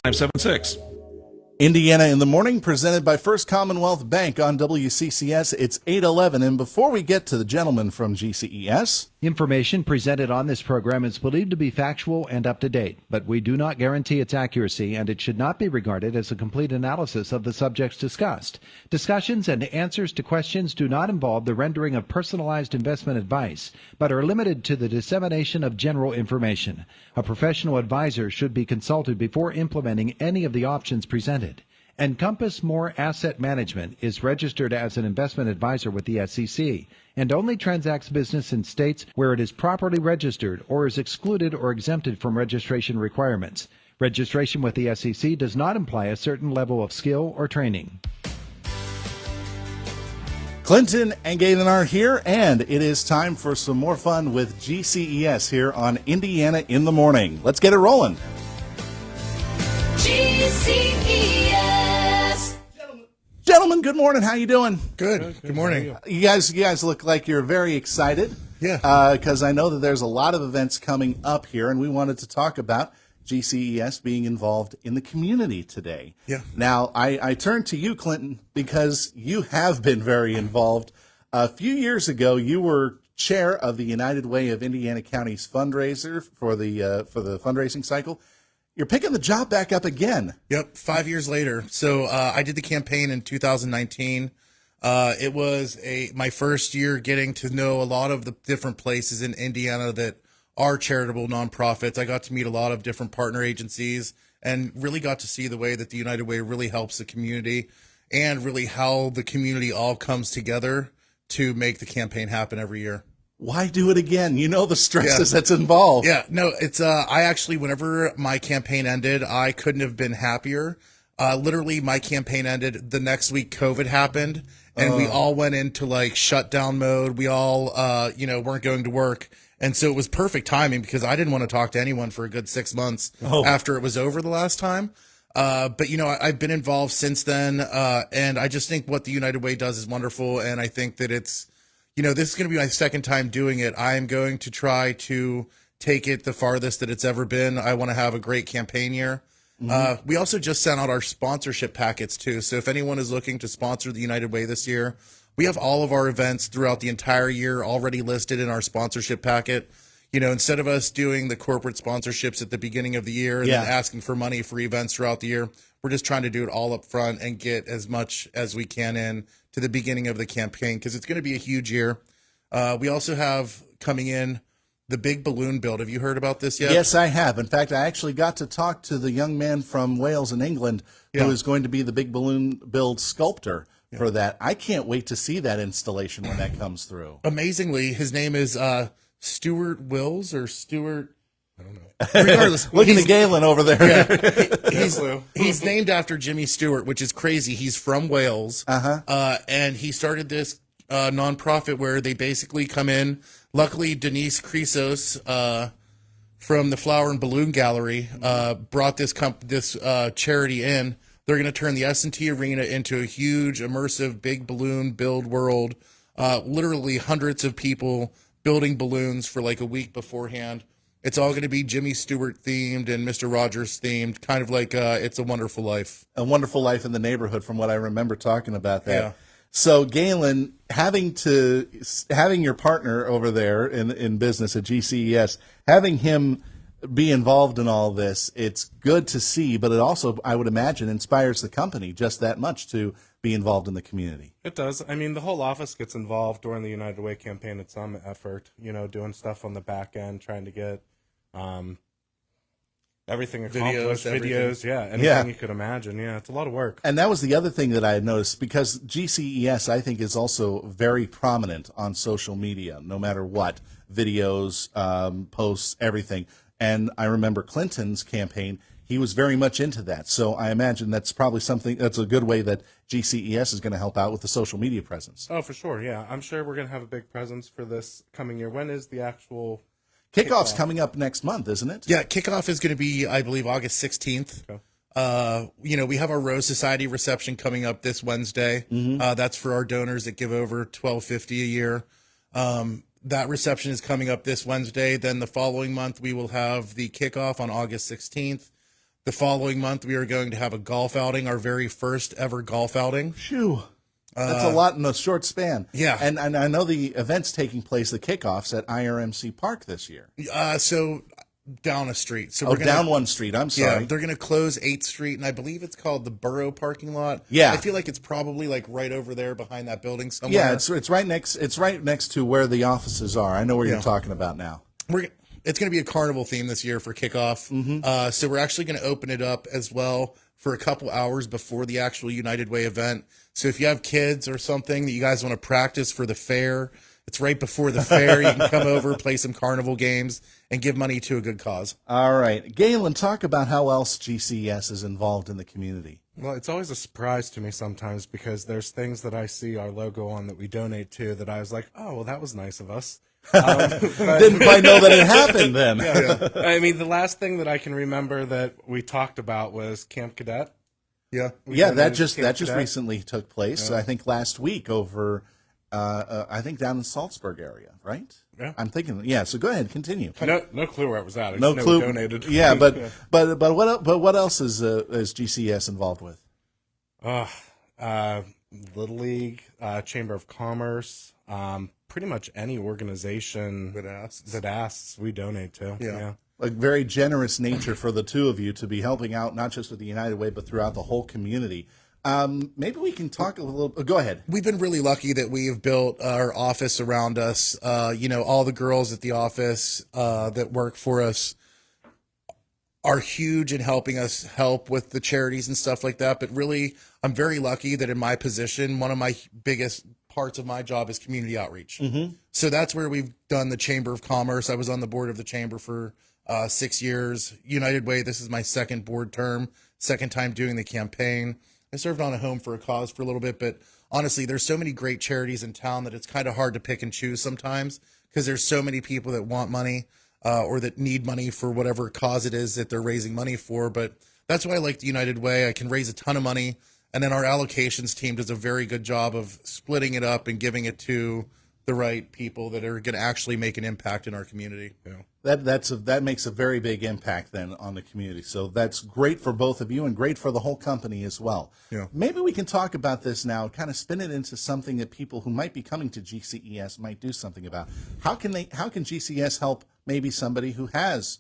576. Indiana in the Morning, presented by First Commonwealth Bank on WCCS. It's 8:11, and before we get to the gentleman from GCES... Information presented on this program is believed to be factual and up to date, but we do not guarantee its accuracy, and it should not be regarded as a complete analysis of the subjects discussed. Discussions and answers to questions do not involve the rendering of personalized investment advice, but are limited to the dissemination of general information. A professional advisor should be consulted before implementing any of the options presented. Encompass More Asset Management is registered as an investment advisor with the SEC and only transacts business in states where it is properly registered or is excluded or exempted from registration requirements. Registration with the SEC does not imply a certain level of skill or training. Clinton and Galen are here, and it is time for some more fun with GCES here on Indiana in the Morning. Let's get it rolling. GCES. Gentlemen, good morning. How you doing? Good. Good morning. You guys look like you're very excited. Yeah. Because I know that there's a lot of events coming up here, and we wanted to talk about GCES being involved in the community today. Yeah. Now, I turn to you, Clinton, because you have been very involved. A few years ago, you were chair of the United Way of Indiana County's fundraiser for the fundraising cycle. You're picking the job back up again. Yep, 5 years later. So I did the campaign in 2019. It was my first year getting to know a lot of the different places in Indiana that are charitable nonprofits. I got to meet a lot of different partner agencies and really got to see the way that the United Way really helps the community and really how the community all comes together to make the campaign happen every year. Why do it again? You know the stresses that's involved. Yeah, no, it's I actually, whenever my campaign ended, I couldn't have been happier. Literally, my campaign ended the next week. COVID happened, and we all went into like shutdown mode. We all, weren't going to work, and so it was perfect timing because I didn't want to talk to anyone for a good 6 months after it was over the last time. But I've been involved since then, and I just think what the United Way does is wonderful, and I think that it's. This is going to be my second time doing it. I am going to try to take it the farthest that it's ever been. I want to have a great campaign year. We also just sent out our sponsorship packets, too. So if anyone is looking to sponsor the United Way this year, we have all of our events throughout the entire year already listed in our sponsorship packet. Instead of us doing the corporate sponsorships at the beginning of the year and then asking for money for events throughout the year, we're just trying to do it all up front and get as much as we can in to the beginning of the campaign because it's going to be a huge year. We also have coming in the big balloon build. Have you heard about this yet? Yes, I have. In fact, I actually got to talk to the young man from Wales in England who is going to be the big balloon build sculptor for that. I can't wait to see that installation when that comes through. Amazingly, his name is Stuart Wills or Stuart. I don't know. Regardless, looking at Galen over there. Yeah, he's named after Jimmy Stewart, which is crazy. He's from Wales, and he started this nonprofit where they basically come in. Luckily, Denise Chrysos from the Flower and Balloon Gallery brought this charity in. They're going to turn the S&T Arena into a huge, immersive, big balloon build world. Literally hundreds of people building balloons for like a week beforehand. It's all going to be Jimmy Stewart themed and Mr. Rogers themed, kind of like It's a Wonderful Life. A Wonderful Life in the Neighborhood, from what I remember talking about that. Yeah. So, Galen, having your partner over there in business at GCES, having him be involved in all this, it's good to see, but it also, I would imagine, inspires the company just that much to be involved in the community. It does. I mean, the whole office gets involved during the United Way campaign at some effort, doing stuff on the back end, trying to get everything accomplished, videos, anything you could imagine. Yeah, it's a lot of work. And that was the other thing that I had noticed, because GCES, I think, is also very prominent on social media, no matter what, videos, posts, everything. And I remember Clinton's campaign, he was very much into that. So I imagine that's probably that's a good way that GCES is going to help out with the social media presence. Oh, for sure, yeah. I'm sure we're going to have a big presence for this coming year. When is the actual Kickoff's coming up next month, isn't it? Yeah, kickoff is going to be, I believe, August 16th. Okay. We have our Rose Society reception coming up this Wednesday. That's for our donors that give over $12.50 a year. That reception is coming up this Wednesday. Then the following month, we will have the kickoff on August 16th. The following month, we are going to have a golf outing, our very first ever golf outing. Phew. That's a lot in a short span. Yeah. And I know the event's taking place, the kickoffs at IRMC Park this year. So down a street. So Oh, down one street. I'm sorry. Yeah, they're going to close 8th Street, and I believe it's called the Borough parking lot. Yeah. I feel like it's probably like right over there behind that building somewhere. Yeah, it's right next to where the offices are. I know where you're talking about now. It's going to be a carnival theme this year for kickoff. So we're actually going to open it up as well for a couple hours before the actual United Way event. So if you have kids or something that you guys want to practice for the fair, it's right before the fair. You can come over, play some carnival games, and give money to a good cause. All right. Galen, talk about how else GCES is involved in the community. Well, it's always a surprise to me sometimes because there's things that I see our logo on that we donate to that I was like, oh, well, that was nice of us. Didn't quite know that it happened then. I mean, the last thing that I can remember that we talked about was Camp Cadet. Yeah. Yeah, that just Camp Cadet. recently took place. I think last week over, I think down in Salzburg area, right? Yeah. I'm thinking. Yeah. So go ahead, continue. No clue where it was at. I No just know clue. we donated. Yeah, but what else is GCES involved with? Little League, Chamber of Commerce, pretty much any organization that asks, we donate to. Yeah. A very generous nature for the two of you to be helping out, not just with the United Way, but throughout the whole community. Maybe we can talk a little. Go ahead. We've been really lucky that we have built our office around us. All the girls at the office that work for us are huge in helping us help with the charities and stuff like that. But really, I'm very lucky that in my position, one of my biggest parts of my job is community outreach. So that's where we've done the Chamber of Commerce. I was on the board of the Chamber for 6 years. United Way, this is my second board term, second time doing the campaign. I served on a Home for a Cause for a little bit, but honestly, there's so many great charities in town that it's kind of hard to pick and choose sometimes because there's so many people that want money or that need money for whatever cause it is that they're raising money for. But that's why I like the United Way. I can raise a ton of money, and then our allocations team does a very good job of splitting it up and giving it to the right people that are going to actually make an impact in our community. That makes a very big impact then on the community. So that's great for both of you and great for the whole company as well. Yeah. Maybe we can talk about this now, kind of spin it into something that people who might be coming to GCES might do something about. How can GCES help maybe somebody who has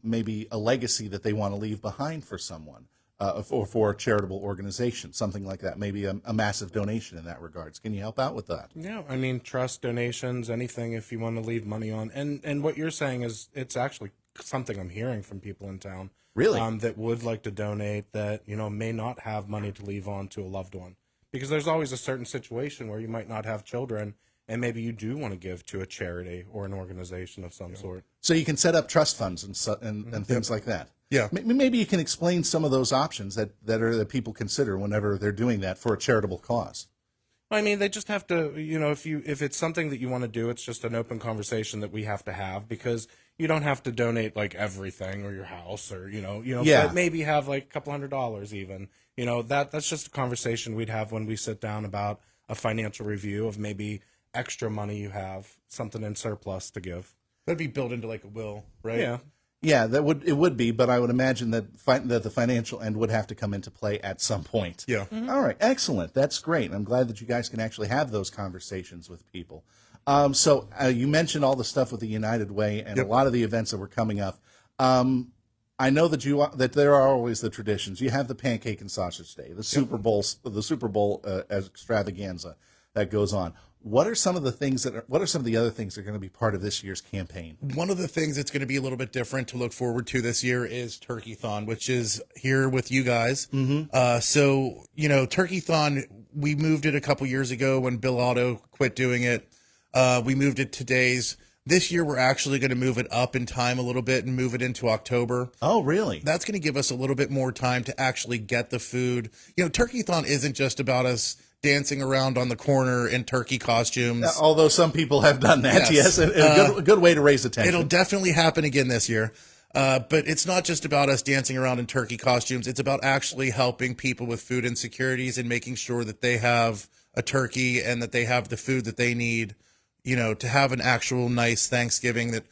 maybe a legacy that they want to leave behind for someone? Or for a charitable organization, something like that, maybe a massive donation in that regards. Can you help out with that? Yeah, I mean, trust, donations, anything if you want to leave money on. And what you're saying is it's actually something I'm hearing from people in town. Really? That would like to donate that, may not have money to leave on to a loved one. Because there's always a certain situation where you might not have children and maybe you do want to give to a charity or an organization of some sort. So you can set up trust funds and things like that. Yeah. Maybe you can explain some of those options that people consider whenever they're doing that for a charitable cause. I mean, they just have to, if it's something that you want to do, it's just an open conversation that we have to have because you don't have to donate like everything or your house or, Yeah. but maybe have like a couple $100s even. That's just a conversation we'd have when we sit down about a financial review of maybe extra money you have, something in surplus to give. That'd be built into like a will, right? Yeah. Yeah, it would be, but I would imagine that the financial end would have to come into play at some point. Yeah. All right, excellent. That's great. I'm glad that you guys can actually have those conversations with people. So you mentioned all the stuff with the United Way and a lot of the events that were coming up. I know that there are always the traditions. You have the Pancake and Sausage Day, the Super Bowl extravaganza that goes on. What are some of the other things that are going to be part of this year's campaign? One of the things that's going to be a little bit different to look forward to this year is Turkey-thon, which is here with you guys. So, Turkey-thon, we moved it a couple years ago when Bill Otto quit doing it. We moved it to days. This year, we're actually going to move it up in time a little bit and move it into October. Oh, really? That's going to give us a little bit more time to actually get the food. Turkey-thon isn't just about us dancing around on the corner in turkey costumes. Although some people have done that, yes. A good way to raise attention. It'll definitely happen again this year. But it's not just about us dancing around in turkey costumes. It's about actually helping people with food insecurities and making sure that they have a turkey and that they have the food that they need, to have an actual nice Thanksgiving that,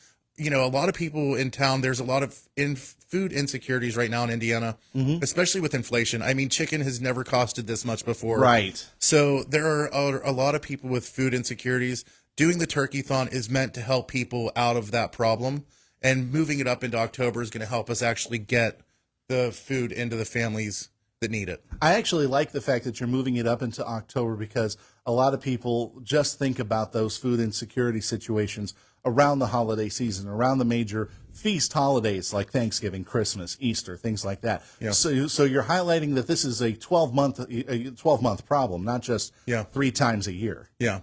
a lot of people in town, there's a lot of food insecurities right now in Indiana, especially with inflation. I mean, chicken has never costed this much before. Right. So there are a lot of people with food insecurities. Doing the turkey-thon is meant to help people out of that problem. And moving it up into October is going to help us actually get the food into the families that need it. I actually like the fact that you're moving it up into October because a lot of people just think about those food insecurity situations around the holiday season, around the major feast holidays like Thanksgiving, Christmas, Easter, things like that. Yeah. So you're highlighting that this is a 12-month problem, not just 3 times a year. Yeah.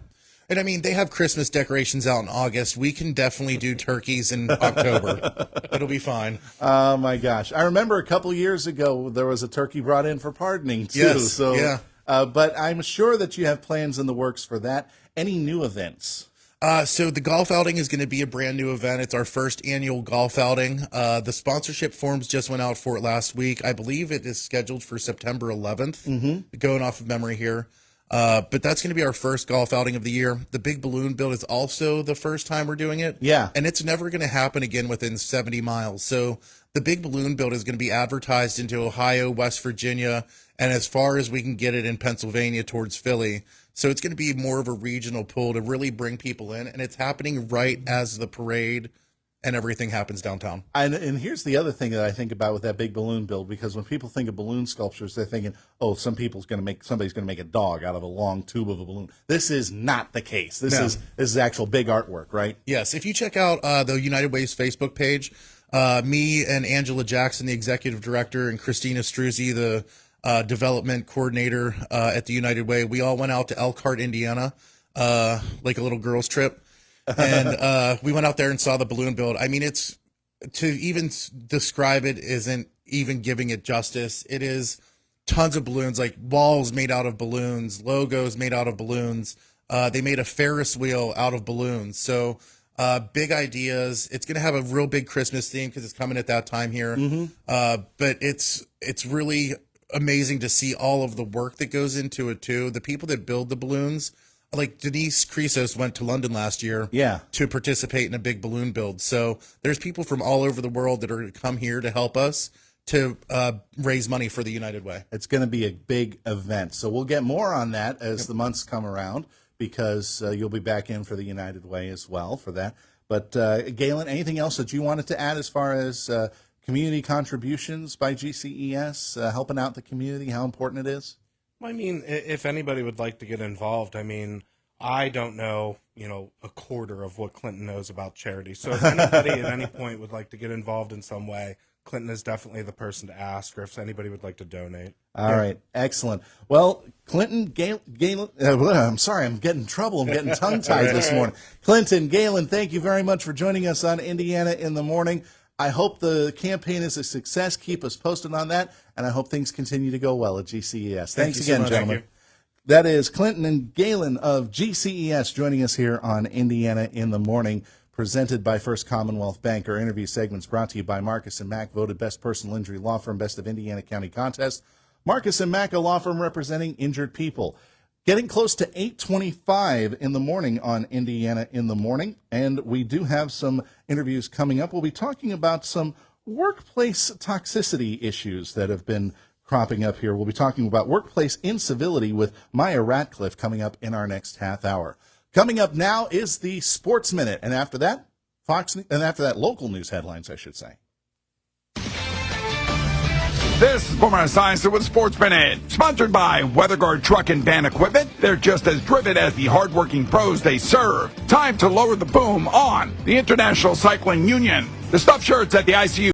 And I mean, they have Christmas decorations out in August. We can definitely do turkeys in October. It'll be fine. Oh my gosh. I remember a couple years ago there was a turkey brought in for pardoning too. Yes, So yeah. But I'm sure that you have plans in the works for that. Any new events? So the golf outing is going to be a brand new event. It's our first annual golf outing. The sponsorship forms just went out for it last week. I believe it is scheduled for September 11th, going off of memory here. But that's going to be our first golf outing of the year. The big balloon build is also the first time we're doing it. Yeah. And it's never going to happen again within 70 miles. So the big balloon build is going to be advertised into Ohio, West Virginia, and as far as we can get it in Pennsylvania towards Philly. So it's going to be more of a regional pull to really bring people in. And it's happening right as the parade and everything happens downtown. And here's the other thing that I think about with that big balloon build, because when people think of balloon sculptures, they're thinking, oh, somebody's going to make a dog out of a long tube of a balloon. This is not the case. This is actual big artwork, right? Yes. If you check out the United Way's Facebook page, me and Angela Jackson, the executive director, and Christina Struzzi, the development coordinator at the United Way, we all went out to Elkhart, Indiana, like a little girls' trip. And we went out there and saw the balloon build. I mean, it's to even describe it isn't even giving it justice. It is tons of balloons, like walls made out of balloons, logos made out of balloons. They made a Ferris wheel out of balloons. So big ideas. It's going to have a real big Christmas theme because it's coming at that time here. But it's really amazing to see all of the work that goes into it too. The people that build the balloons. Like Denise Crisos went to London last year to participate in a big balloon build. So there's people from all over the world that are going to come here to help us to raise money for the United Way. It's going to be a big event. So we'll get more on that as the months come around, because you'll be back in for the United Way as well for that. But Galen, anything else that you wanted to add as far as community contributions by GCES, helping out the community, how important it is? I mean, if anybody would like to get involved, I mean, I don't know, a quarter of what Clinton knows about charity. So if anybody at any point would like to get involved in some way, Clinton is definitely the person to ask, or if anybody would like to donate. All right. Excellent. Well, Clinton, Galen, I'm sorry, I'm getting in trouble. I'm getting tongue-tied this morning. Clinton, Galen, thank you very much for joining us on Indiana in the Morning. I hope the campaign is a success. Keep us posted on that, and I hope things continue to go well at GCES. Thanks again, gentlemen. That is Clinton and Galen of GCES joining us here on Indiana in the Morning, presented by First Commonwealth Bank. Our interview segments brought to you by Marcus & Mack, voted Best Personal Injury Law Firm, Best of Indiana County Contest. Marcus & Mack, a law firm representing injured people. Getting close to 8:25 in the morning on Indiana in the Morning, and we do have some interviews coming up. We'll be talking about some workplace toxicity issues that have been cropping up here. We'll be talking about workplace incivility with Maya Ratcliffe coming up in our next half hour. Coming up now is the Sports Minute, and after that, local news headlines, I should say. This is Former Science with Sports Minute, sponsored by WeatherGuard Truck and Van Equipment. They're just as driven as the hardworking pros they serve. Time to lower the boom on the International Cycling Union. The stuffed shirts at the ICU.